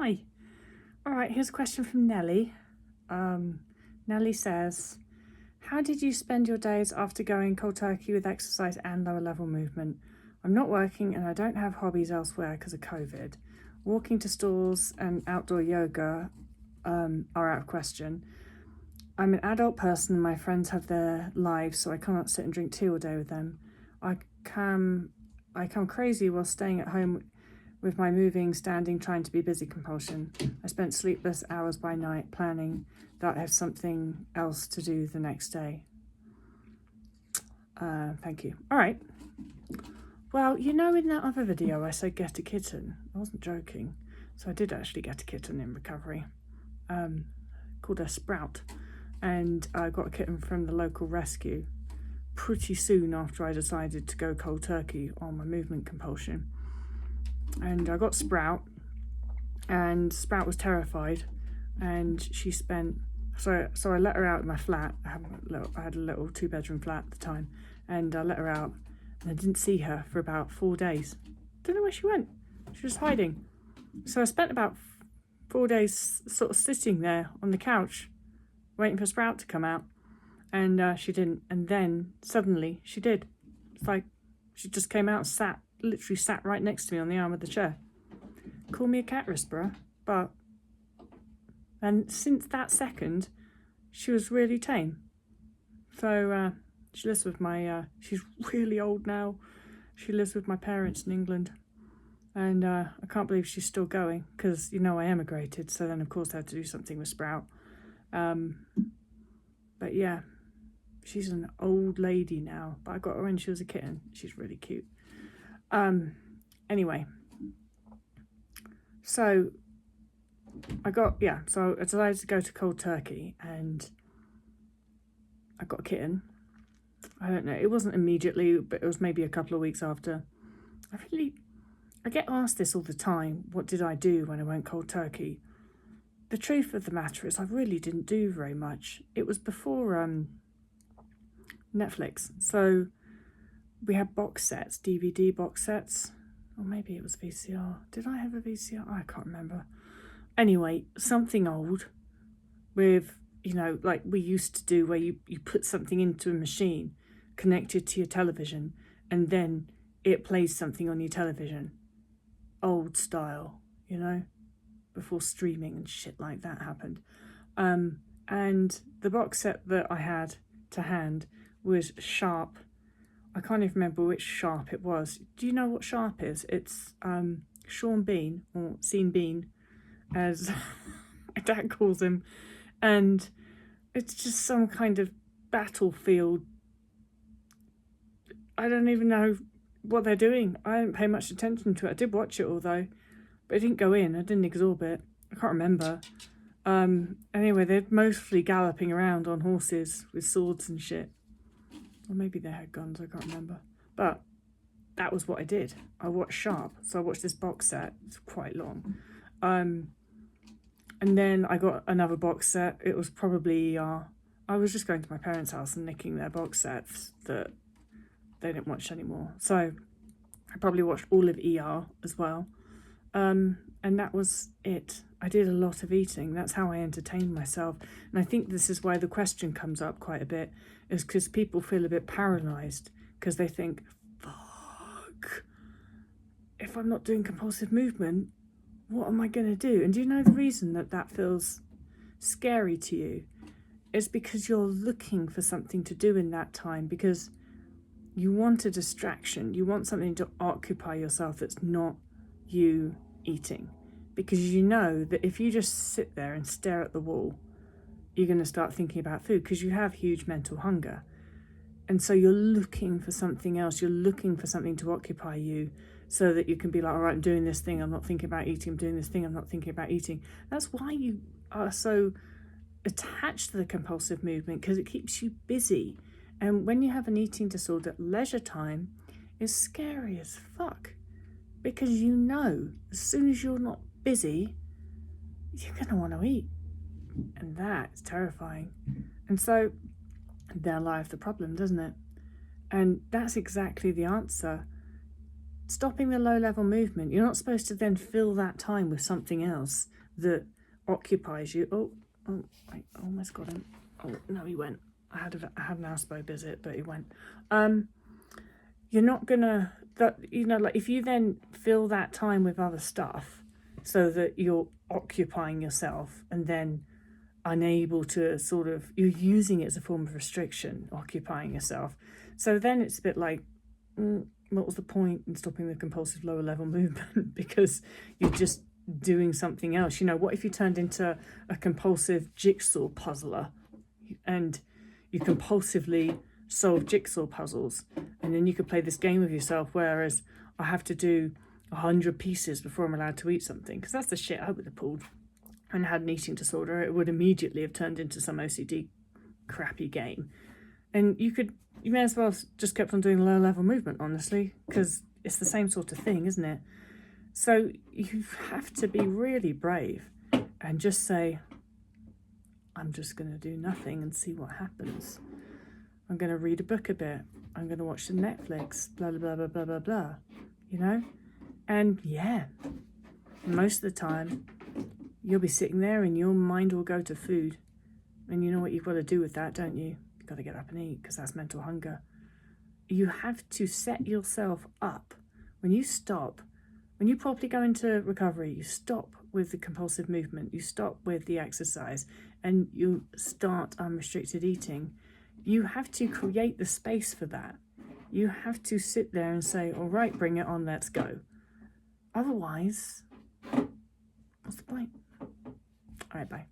Hi. All right, here's a question from Nellie. Nellie says, how did you spend your days after going cold turkey with exercise and lower level movement? I'm not working and I don't have hobbies elsewhere because of COVID. Walking to stores and outdoor yoga are out of question. I'm an adult person and my friends have their lives, so I cannot sit and drink tea all day with them. I come crazy while staying at home with my moving, standing, trying to be busy compulsion. I spent sleepless hours by night planning that I have something else to do the next day. Thank you. All right. Well, in that other video I said get a kitten. I wasn't joking. So I did actually get a kitten in recovery, called her Sprout. And I got a kitten from the local rescue pretty soon after I decided to go cold turkey on my movement compulsion. And I got Sprout, and Sprout was terrified, and she spent, so I let her out of my flat. I had a little 2-bedroom flat at the time, and I let her out, and I didn't see her for about 4 days. Don't know where she went. She was hiding. So I spent about 4 days sort of sitting there on the couch, waiting for Sprout to come out, and she didn't. And then suddenly she did. It's like she just came out and literally sat right next to me on the arm of the chair. Call me a cat whisperer, and since that second, she was really tame. So she lives with she's really old now. She lives with my parents in England, and I can't believe she's still going because I emigrated. So then of course I had to do something with Sprout. But yeah, she's an old lady now. But I got her when she was a kitten. She's really cute. Anyway, so I decided to go to cold turkey and I got a kitten. I don't know, it wasn't immediately, but it was maybe a couple of weeks after. I get asked this all the time, what did I do when I went cold turkey? The truth of the matter is I really didn't do very much. It was before Netflix, so we had box sets, DVD box sets, or maybe it was VCR. Did I have a VCR? I can't remember. Anyway, something old with, like we used to do, where you put something into a machine connected to your television and then it plays something on your television. Old style, before streaming and shit like that happened. And the box set that I had to hand was Sharp. I can't even remember which Sharp it was. Do you know what Sharp is? It's Sean Bean, or Sean Bean, as my dad calls him. And it's just some kind of battlefield. I don't even know what they're doing. I didn't pay much attention to it. I did watch it all though, but I didn't go in. I didn't absorb it. I can't remember. Anyway, they're mostly galloping around on horses with swords and shit. Or maybe they had guns, I can't remember. But that was what I did. I watched Sharp. So I watched this box set. It's quite long. And then I got another box set. It was probably, I was just going to my parents' house and nicking their box sets that they didn't watch anymore. So I probably watched all of ER as well. And that was it. I did a lot of eating. That's how I entertained myself. And I think this is why the question comes up quite a bit, is because people feel a bit paralysed because they think, fuck, if I'm not doing compulsive movement, what am I going to do? And do you know the reason that feels scary to you? It's because you're looking for something to do in that time, because you want a distraction. You want something to occupy yourself that's not you eating, because you know that if you just sit there and stare at the wall, you're going to start thinking about food because you have huge mental hunger. And so you're looking for something else. You're looking for something to occupy you so that you can be like, all right, I'm doing this thing, I'm not thinking about eating. I'm doing this thing, I'm not thinking about eating. That's why you are so attached to the compulsive movement, because it keeps you busy. And when you have an eating disorder, leisure time is scary as fuck, because as soon as you're not busy, you're going to want to eat. And that's terrifying. And so there lies the problem, doesn't it? And that's exactly the answer stopping the low-level movement, you're not supposed to then fill that time with something else that occupies you. Oh, I almost got him. Oh, no, he went. I had an aspo visit, but he went. You're not gonna, like if you then fill that time with other stuff so that you're occupying yourself and then unable to you're using it as a form of restriction, occupying yourself. So then it's a bit like, what was the point in stopping the compulsive lower level movement? Because you're just doing something else. What if you turned into a compulsive jigsaw puzzler and you compulsively solve jigsaw puzzles, and then you could play this game with yourself, whereas I have to do 100 pieces before I'm allowed to eat something, because that's the shit I would have pulled and had an eating disorder. It would immediately have turned into some OCD crappy game. And you may as well just kept on doing low level movement, honestly, because it's the same sort of thing, isn't it? So you have to be really brave and just say, I'm just going to do nothing and see what happens. I'm going to read a book a bit. I'm going to watch some Netflix, blah, blah, blah, blah, blah, blah, And yeah, most of the time, you'll be sitting there and your mind will go to food. And you know what you've got to do with that, don't you? You've got to get up and eat, because that's mental hunger. You have to set yourself up. When you properly go into recovery, you stop with the compulsive movement, you stop with the exercise, and you start unrestricted eating. You have to create the space for that. You have to sit there and say, all right, bring it on, let's go. Otherwise, what's the point? All right, bye.